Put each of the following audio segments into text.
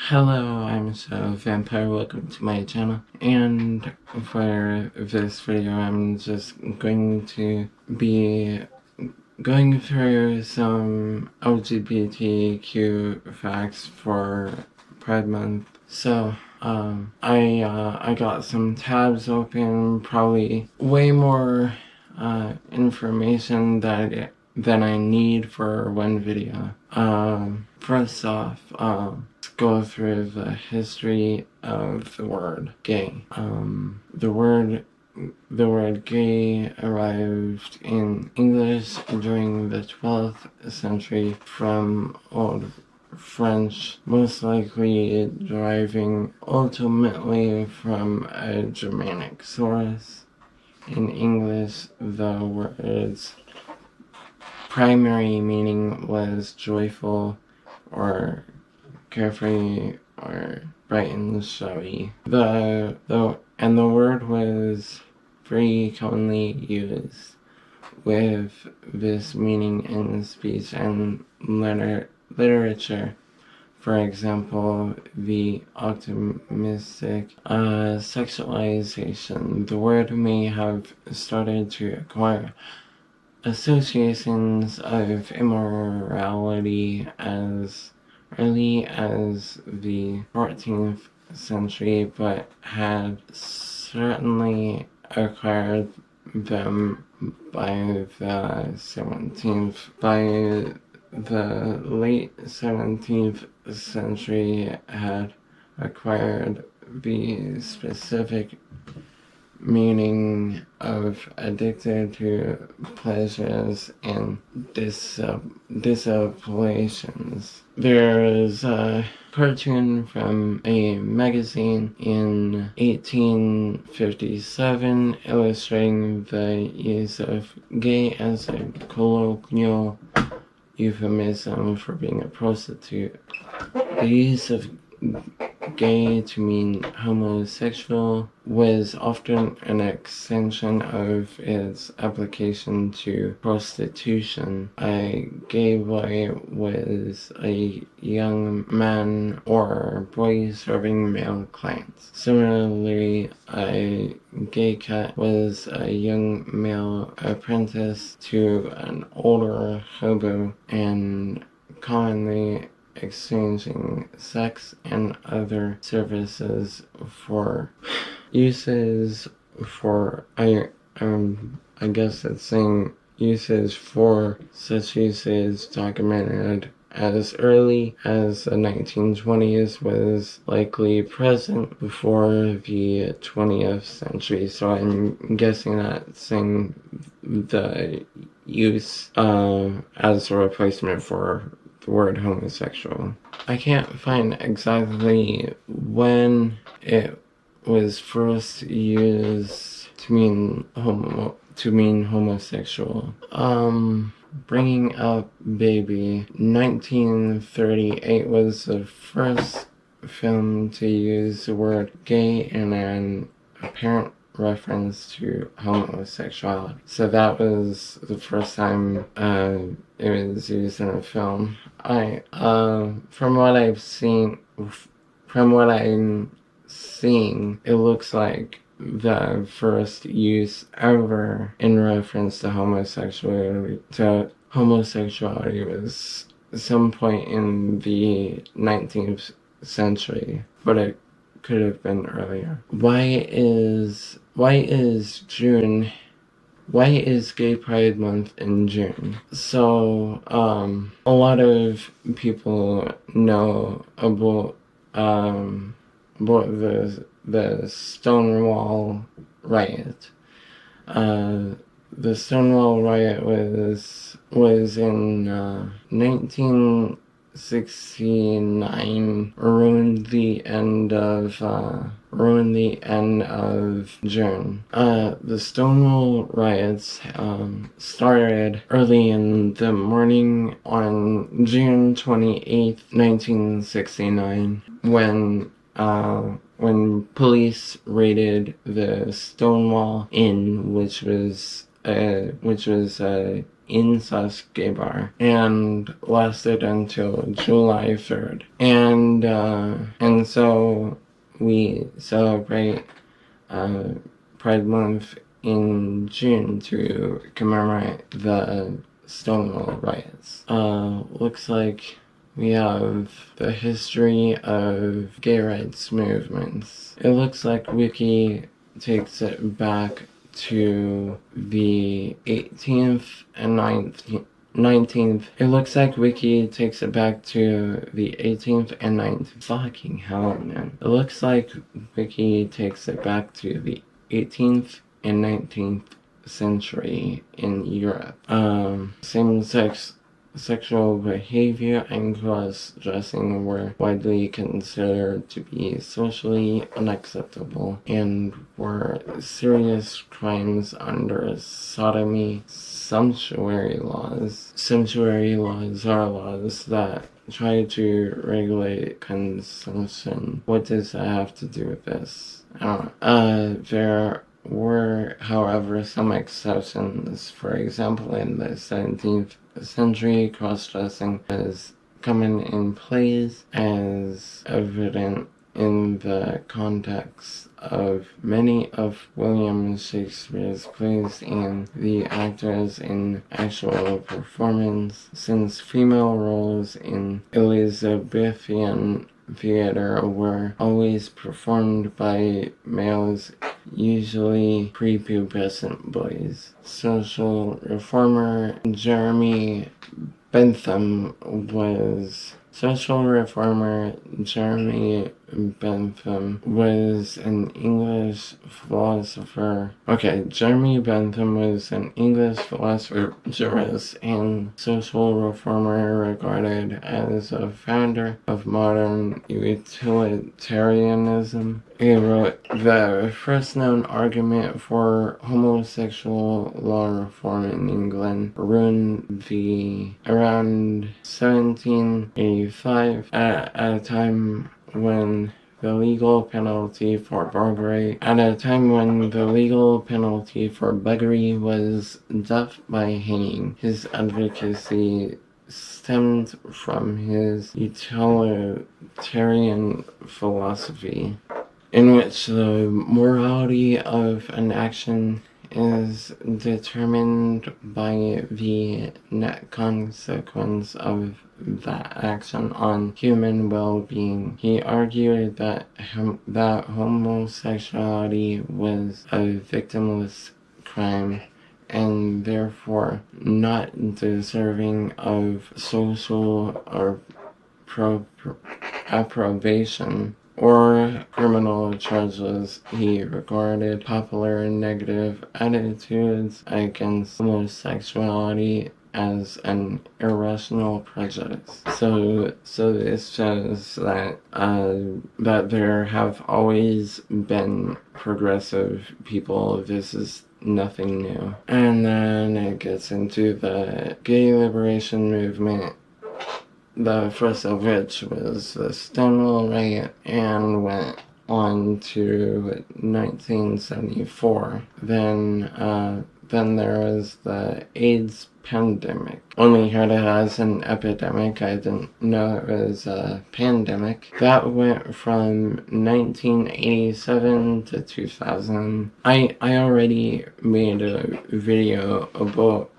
Hello, I'm ShadowXthevampire. Welcome to my channel. And for this video, I'm just going to be going through some LGBTQ facts for Pride Month. So, I got some tabs open, probably way more information than I need for one video. First off, let's go through the history of the word gay. The word gay arrived in English during the 12th century from Old French, most likely deriving ultimately from a Germanic source. In English, the word's primary meaning was joyful or carefree or bright and showy. The word was very commonly used with this meaning in speech and literature. For example, the optimistic sexualization. The word may have started to acquire associations of immorality as early as the 14th century, but had certainly acquired them by the 17th. By the late 17th century, had acquired the specific meaning of addicted to pleasures and disappointations. There is a cartoon from a magazine in 1857 illustrating the use of gay as a colloquial euphemism for being a prostitute. The use of gay to mean homosexual was often an extension of its application to prostitution. A gay boy was a young man or boy serving male clients. Similarly, a gay cat was a young male apprentice to an older hobo and commonly exchanging sex and other services for uses for I guess it's saying uses for such uses documented as early as the 1920s was likely present before the 20th century. So I'm guessing that saying the use as a replacement for the word homosexual. I can't find exactly when it was first used to mean homosexual. Bringing Up Baby, 1938 was the first film to use the word gay in an apparent reference to homosexuality. So that was the first time it was used in a film. From what I'm seeing, it looks like the first use ever in reference to homosexuality was some point in the 19th century, but it could have been earlier. Why is Gay Pride Month in June? So, a lot of people know about the Stonewall riot. The Stonewall riot was in 1969, ruined the end of June. The Stonewall riots started early in the morning on June 28th, 1969, when police raided the Stonewall Inn, which was a incest gay bar and lasted until July 3rd. And so we celebrate Pride Month in June to commemorate the Stonewall riots. Looks like we have the history of gay rights movements. It looks like Wiki takes it back to the 18th and 19th. It looks like Wiki takes it back to the 18th and 19th. Fucking hell, man. It looks like Wiki takes it back to the 18th and 19th century in Europe. Same-sex sexual behavior and cross-dressing were widely considered to be socially unacceptable and were serious crimes under sodomy. Sumptuary laws. Sumptuary laws are laws that try to regulate consumption. What does that have to do with this? I don't know. There were, however, some exceptions. For example, in the 17th century, cross-dressing was common in plays, as evident in the context of many of William Shakespeare's plays and the actors in actual performance, since female roles in Elizabethan theater were always performed by males, usually prepubescent boys. Social reformer Jeremy Bentham was an English philosopher. Jeremy Bentham was an English philosopher, jurist, and social reformer regarded as a founder of modern utilitarianism. He wrote the first known argument for homosexual law reform in England, around 1785, at a time when the legal penalty for buggery was death by hanging. His advocacy stemmed from his utilitarian philosophy, in which the morality of an action is determined by the net consequence of that action on human well-being. He argued that homosexuality was a victimless crime and therefore not deserving of social or approbation or criminal charges. He regarded popular negative attitudes against homosexuality as an irrational prejudice. So this shows that that there have always been progressive people. This is nothing new. And then it gets into the gay liberation movement, the first of which was the Stonewall riot and went on to 1974. Then there was the AIDS pandemic. Only heard it as an epidemic. I didn't know it was a pandemic. That went from 1987 to 2000. I already made a video about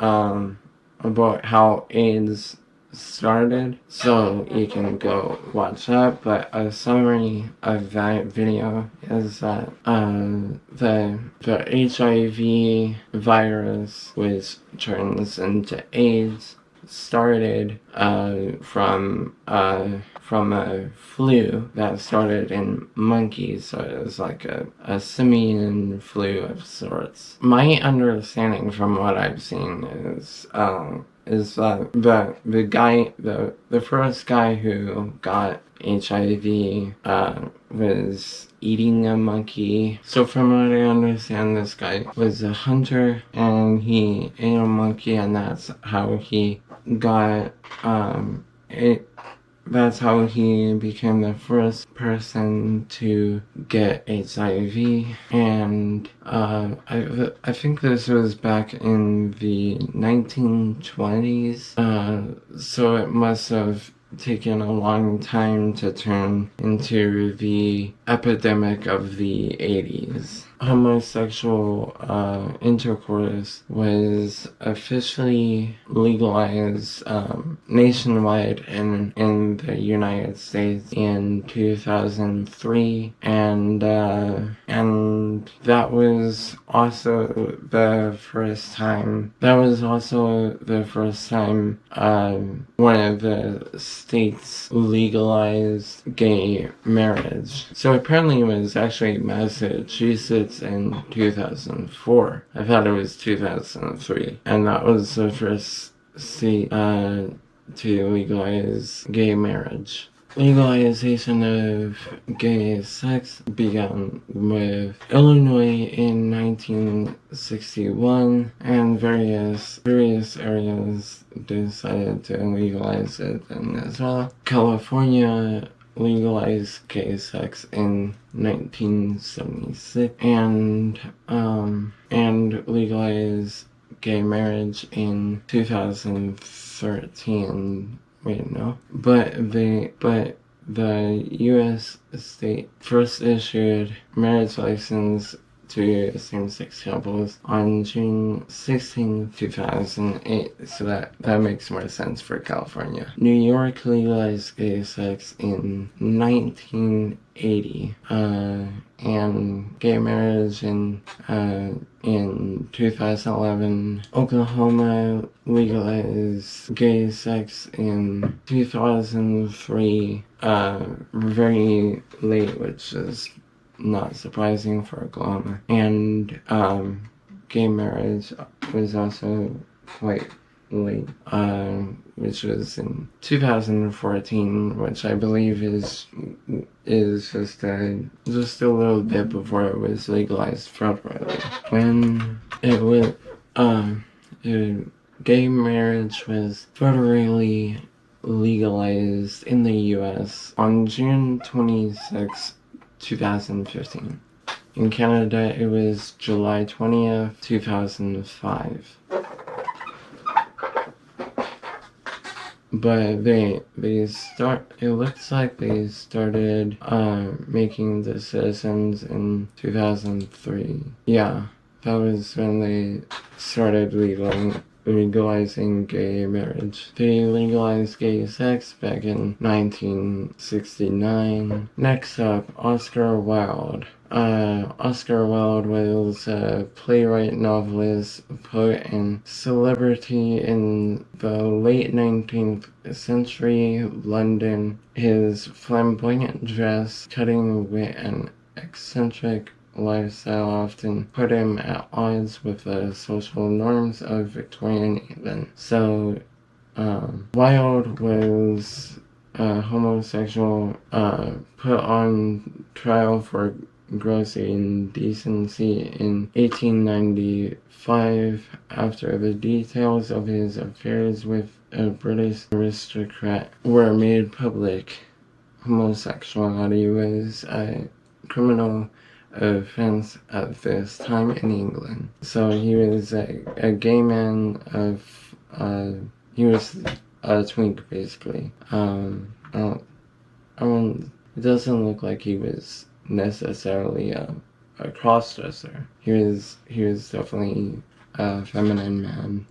how AIDS started, so you can go watch that, but a summary of that video is that the HIV virus, which turns into AIDS, started from a flu that started in monkeys, so it was like a simian flu of sorts. My understanding from what I've seen is that the first guy who got HIV was eating a monkey. So from what I understand, this guy was a hunter and he ate a monkey, and that's how he got that's how he became the first person to get HIV. And I think this was back in the 1920s, so it must have taken a long time to turn into the epidemic of the 80s. Homosexual intercourse was officially legalized nationwide in the United States in 2003, and that was also the first time. One of the states legalized gay marriage. So apparently it was actually Massachusetts in 2004. I thought it was 2003. And that was the first state to legalize gay marriage. Legalization of gay sex began with Illinois in 1961, and various areas decided to legalize it then as well. California legalized gay sex in 1976, and legalized gay marriage in 2013. Wait, no. But the U.S. state first issued marriage license to same-sex couples on June 16, 2008, so that makes more sense for California. New York legalized gay sex in 1980, and gay marriage in 2011. Oklahoma legalized gay sex in 2003, very late, which is not surprising for Oklahoma. And gay marriage was also quite late, which was in 2014, which I believe is just a little bit before it was legalized federally. When it was gay marriage was federally legalized in the U.S. on June 26, 2015. In Canada, it was July 20th, 2005. But it looks like they started making the citizens in 2003. Yeah, that was when they started legalizing gay marriage. They legalized gay sex back in 1969. Next up, Oscar Wilde. Oscar Wilde was a playwright, novelist, poet, and celebrity in the late 19th century London. His flamboyant dress, cutting wit, and eccentric lifestyle often put him at odds with the social norms of Victorian England. So, Wilde was homosexual, put on trial for gross indecency in 1895 after the details of his affairs with a British aristocrat were made public. Homosexuality was a criminal offense at this time in England. So he was a gay man he was a twink, basically. It doesn't look like he was necessarily a cross-dresser. He was definitely a feminine man.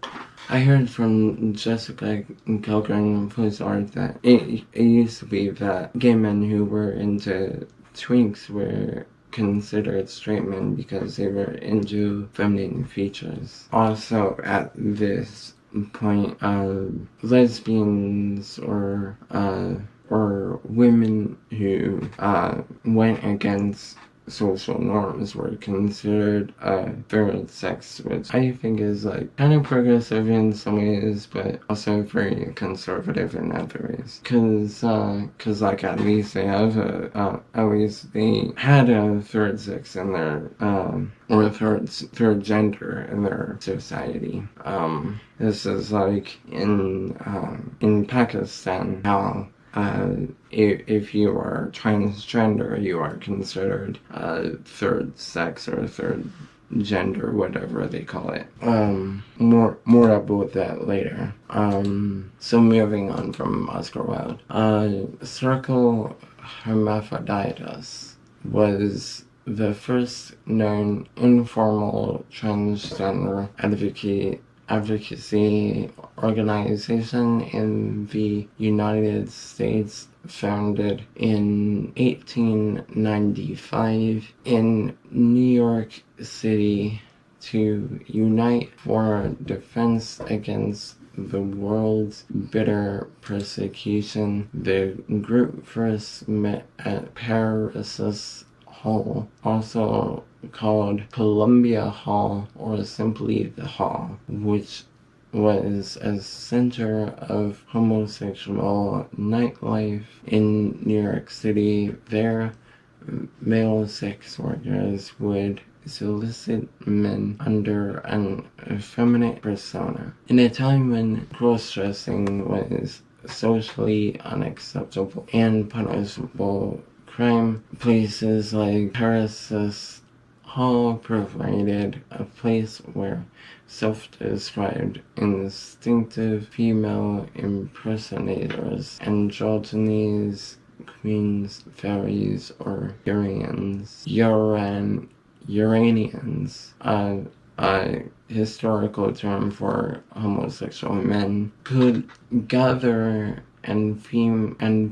I heard from Jessica Kilgren Post Art that it used to be that gay men who were into twinks were considered straight men because they were into feminine features. Also, at this point, lesbians or women who went against social norms were considered third sex, which I think is like kind of progressive in some ways, but also very conservative in other ways. Cause like at least they have they had a third sex in their or third gender in their society. This is like in Pakistan, how if you are transgender, you are considered third sex or third gender, whatever they call it. More about that later. So moving on from Oscar Wilde. Circle Hermaphroditus was the first known informal transgender advocacy organization in the United States, founded in 1895 in New York City to unite for defense against the world's bitter persecution. The group first met at Paris Hall, also called Columbia Hall or simply the Hall, which was a center of homosexual nightlife in New York City. There, male sex workers would solicit men under an effeminate persona. In a time when cross-dressing was socially unacceptable and punishable crime, places like Paris Hall provided a place where self-described instinctive female impersonators, androgynous queens, fairies, or Uranians, a historical term for homosexual men, could gather and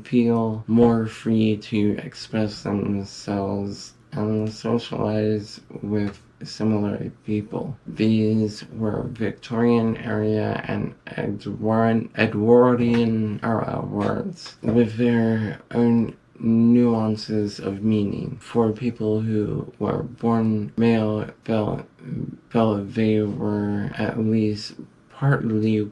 feel more free to express themselves and socialize with similar people. These were Victorian era and Edwardian era words with their own nuances of meaning. For people who were born male, felt they were at least partly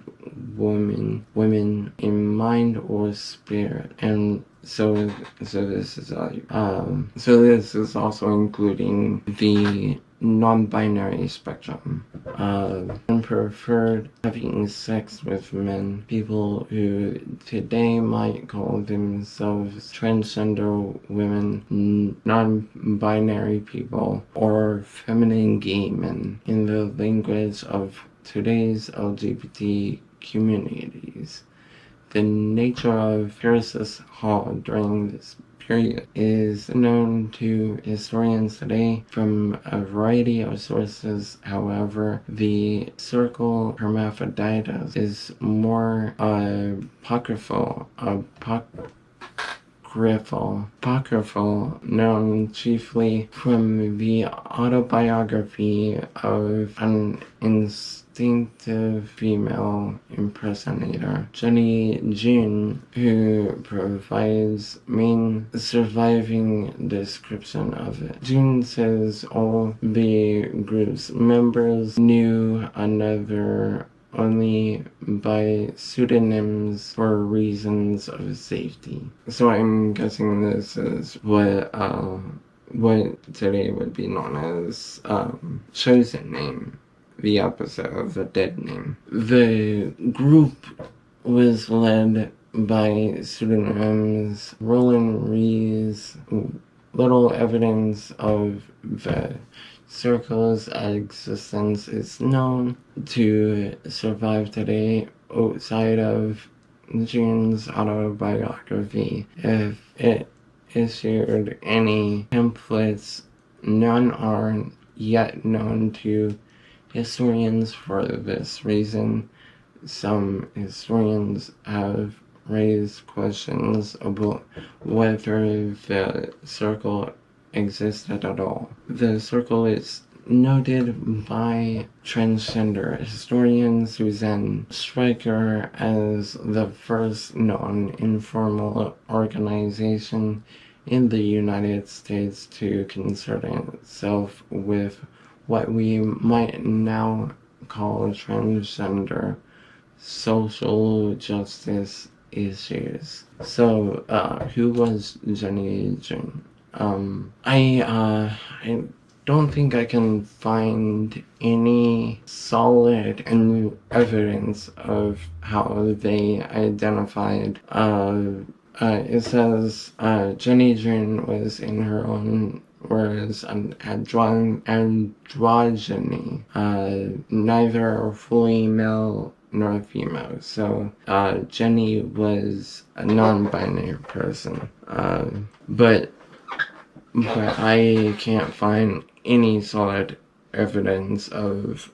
women in mind or spirit, and so this is also including the non-binary spectrum, and preferred having sex with men. People who today might call themselves transgender women, non-binary people, or feminine gay men, in the language of today's LGBT communities. The nature of Paris Hall during this period is known to historians today from a variety of sources. However, the circle hermaphroditus is more apocryphal, known chiefly from the autobiography of an instinctive female impersonator, Jenny June, who provides main surviving description of it. June says all the group's members knew another only by pseudonyms for reasons of safety. So I'm guessing this is what today would be known as chosen name, the opposite of the dead name. The group was led by pseudonyms Roland Rees. Little evidence of the circle's existence is known to survive today outside of June's autobiography. If it issued any pamphlets, none are yet known to historians. For this reason, some historians have raised questions about whether the circle existed at all. The circle is noted by transgender historian Suzanne Stryker as the first known informal organization in the United States to concern itself with what we might now call transgender social justice issues. So, who was Jenny June? I don't think I can find any solid evidence of how they identified it says Jenny June was, in her own words, an androgyny, neither fully male nor female. So Jenny was a non-binary person, but I can't find any solid evidence of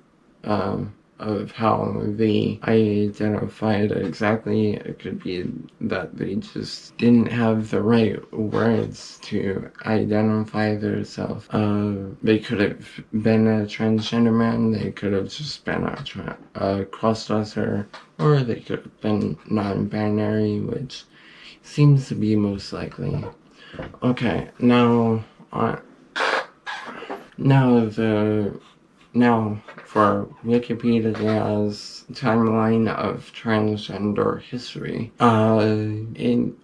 how they identified exactly. It could be that they just didn't have the right words to identify themselves. They could have been a transgender man, they could have just been a crossdresser, or they could have been non-binary, which seems to be most likely. Okay, now for Wikipedia's timeline of transgender history. It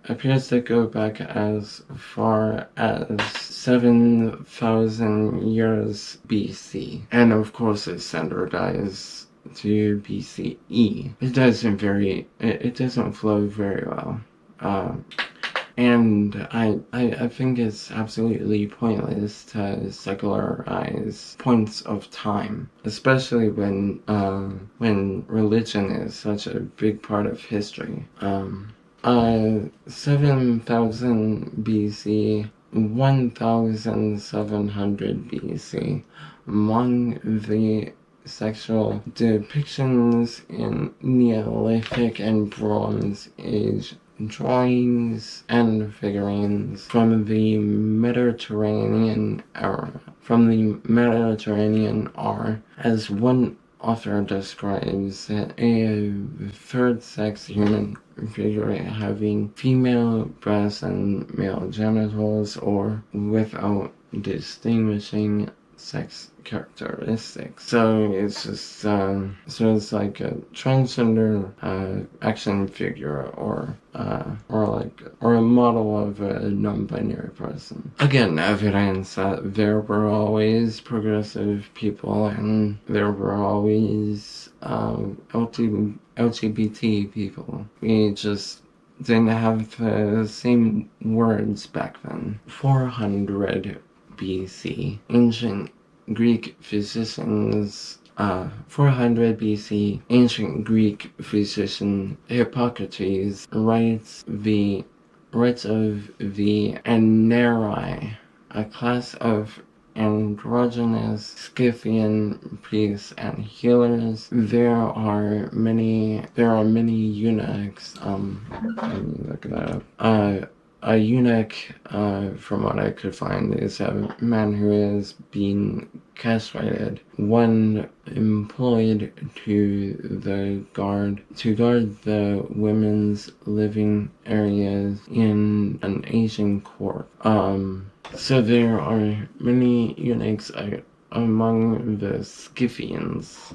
appears to go back as far as 7,000 years BC, and of course it's standardized to BCE. It doesn't flow very well. And I think it's absolutely pointless to secularize points of time, especially when religion is such a big part of history. 7,000 BC, 1,700 BC, among the sexual depictions in Neolithic and Bronze Age drawings and figurines from the Mediterranean era. As one author describes it, a third-sex human figure having female breasts and male genitals, or without distinguishing sex characteristics. So it's just it's like a transgender action figure, or a model of a non-binary person. Again, evidence that there were always progressive people and there were always LGBT people. We just didn't have the same words back then. 400 BC, ancient Greek physicians. 400 BC, ancient Greek physician Hippocrates writes of the Aneri, a class of androgynous Scythian priests and healers. There are many eunuchs. Let me look that up. A eunuch, from what I could find, is a man who is being castrated. One employed to guard the women's living areas in an Asian court. So there are many eunuchs among the Scythians.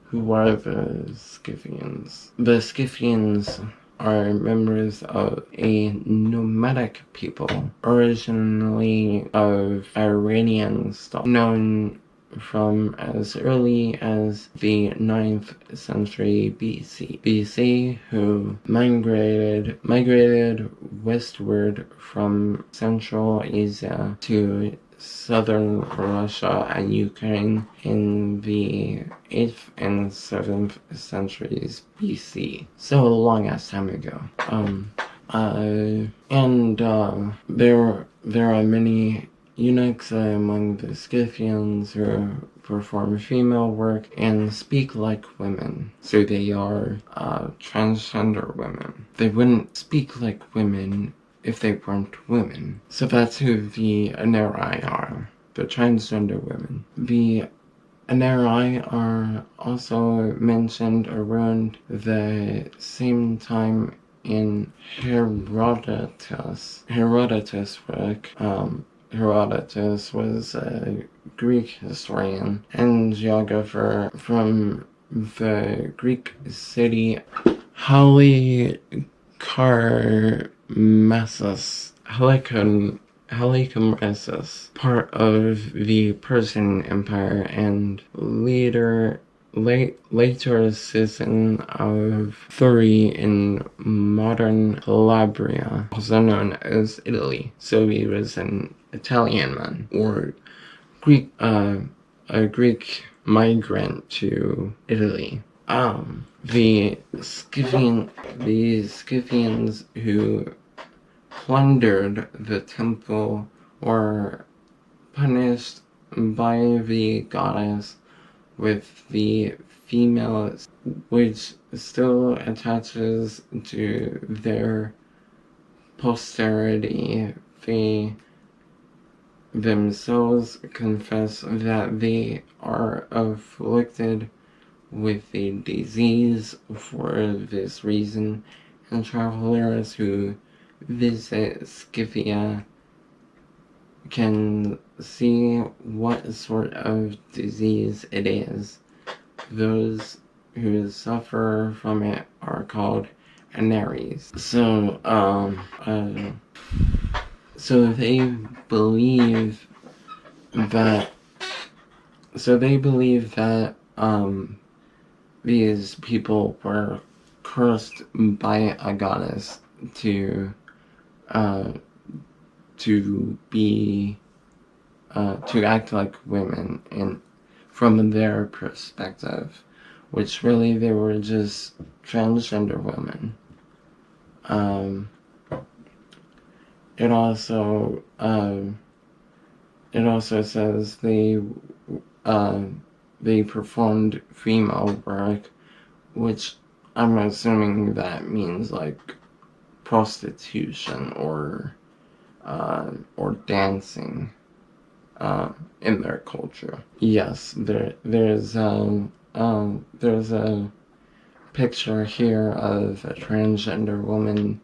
Who are the Scythians? The Scythians are members of a nomadic people, originally of Iranian stock, known from as early as the 9th century BC, who migrated westward from Central Asia to southern Russia and Ukraine in the 8th and 7th centuries BC. So a long ass time ago. There are many eunuchs among the Scythians who perform female work and speak like women. So they are transgender women. They wouldn't speak like women if they weren't women. So that's who the Aneri are, the transgender women. The Aneri are also mentioned around the same time in Herodotus' work. Herodotus was a Greek historian and geographer from the Greek city Halicarnassus, part of the Persian Empire, and later later citizen of 3 in modern Calabria, also known as Italy. So he was an Italian man, or Greek, a Greek migrant to Italy. The Scythians who plundered the temple were punished by the goddess with the female, which still attaches to their posterity. They themselves confess that they are afflicted with a disease for this reason, and travelers who visit Scythia can see what sort of disease it is. Those who suffer from it are called anaries. So they believe that these people were cursed by a goddess to act like women, and from their perspective, which really they were just transgender women. It also says they performed female work, which I'm assuming that means like prostitution or dancing in their culture. Yes, there's a picture here of a transgender woman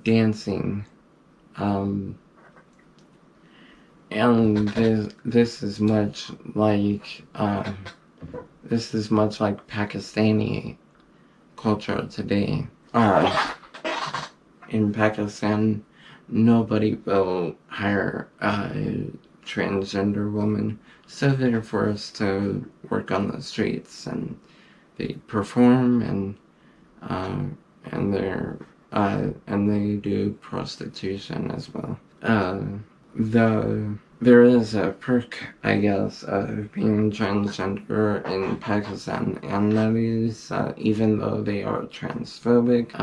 dancing, and this is much like Pakistani culture today. In Pakistan, nobody will hire a transgender woman, so they're forced to work on the streets, and they perform, and they do prostitution as well. There is a perk, I guess, of being transgender in Pakistan, and that is even though they are transphobic,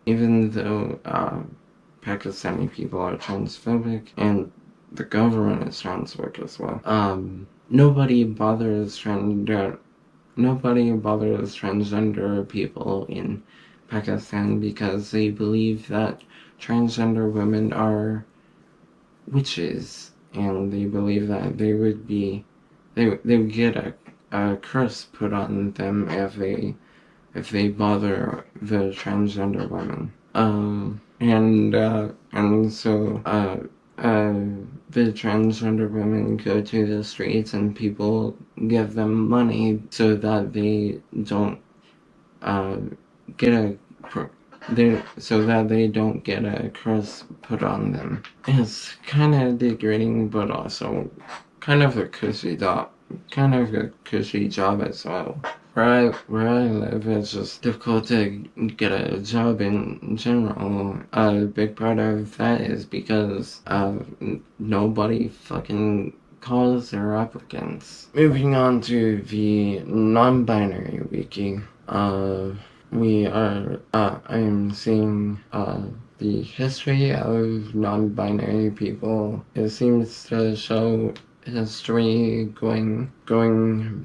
even though Pakistani people are transphobic and the government is transphobic as well, nobody bothers transgender people in Pakistan because they believe that transgender women are witches, and they believe that they would get a curse put on them if they bother the transgender women. So the transgender women go to the streets and people give them money so that they don't get a curse put on them. It's kind of degrading, but also kind of a cushy job as well. Where I live, it's just difficult to get a job in general. A big part of that is because nobody fucking calls their applicants. Moving on to the non-binary wiki. I am seeing the history of non-binary people. It seems to show history going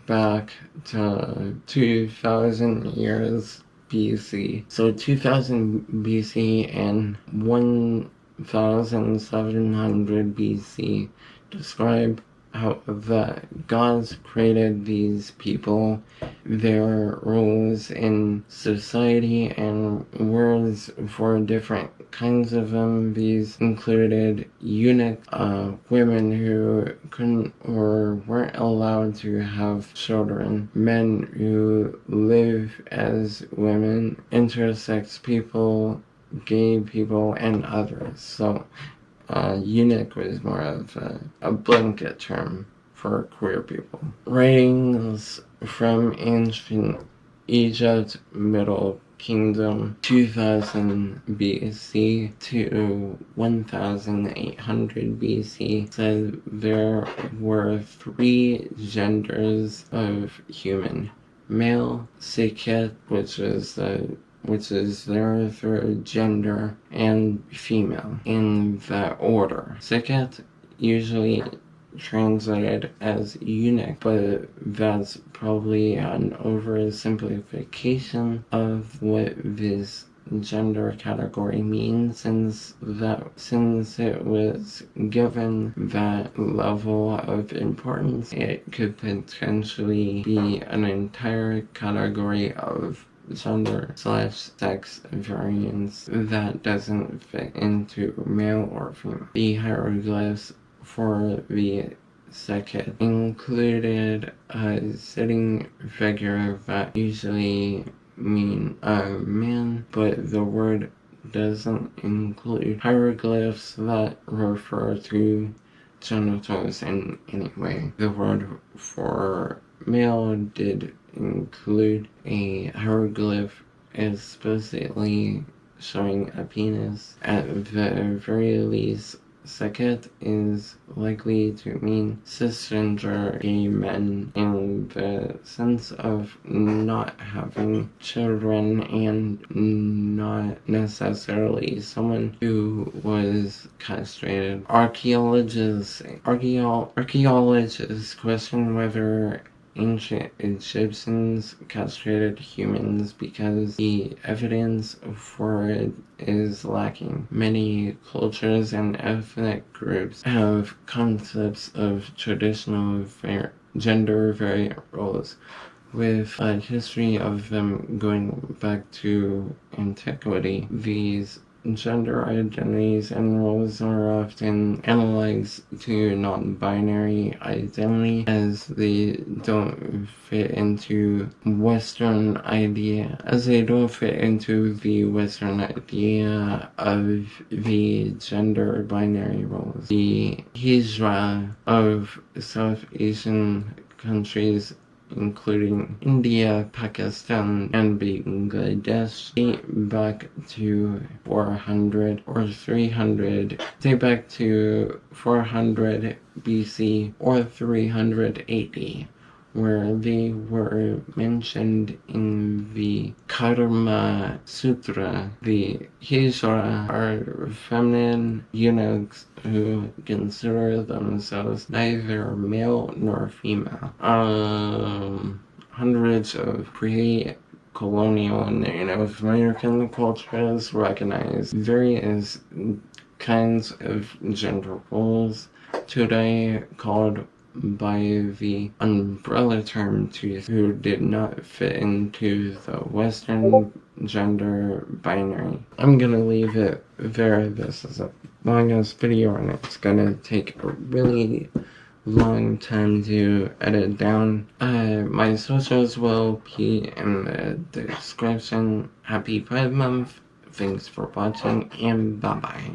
back to 2000 years BC. So 2000 BC and 1700 BC describe how the gods created these people, their roles in society, and words for different kinds of them. These included eunuch, women who couldn't or weren't allowed to have children, men who live as women, intersex people, gay people, and others. So eunuch was more of a blanket term for queer people. Writings from ancient Egypt, Middle Kingdom, 2000 BC to 1800 BC said there were 3 genders of human: male, Sikhet, which is their third gender, and female, in that order. Sikhet usually translated as eunuch, but that's probably an oversimplification of what this gender category means, since it was given that level of importance, it could potentially be an entire category of gender/sex variance that doesn't fit into male or female. The hieroglyphs for the Sikhet included a sitting figure that usually mean a man, but the word doesn't include hieroglyphs that refer to genitals in any way. The word for male did include a hieroglyph explicitly showing a penis. At the very least, Sikhet is likely to mean cisgender gay men in the sense of not having children and not necessarily someone who was castrated. Archaeologists question whether ancient Egyptians castrated humans because the evidence for it is lacking. Many cultures and ethnic groups have concepts of traditional gender variant roles, with a history of them going back to antiquity. These gender identities and roles are often analogous to non-binary identity, as they don't fit into the Western idea of the gender binary roles. The hijra of South Asian countries, including India, Pakistan, and Bangladesh, date back to 400 BC or 300 AD, where they were mentioned in the Karma Sutra. The hijra are feminine eunuchs who consider themselves neither male nor female. Hundreds of pre-colonial and Native American cultures recognize various kinds of gender roles, today called by the umbrella term who did not fit into the Western gender binary. I'm gonna leave it there. This is a long-ass video and it's gonna take a really long time to edit down. My socials will be in the description. Happy Pride Month. Thanks for watching and bye bye.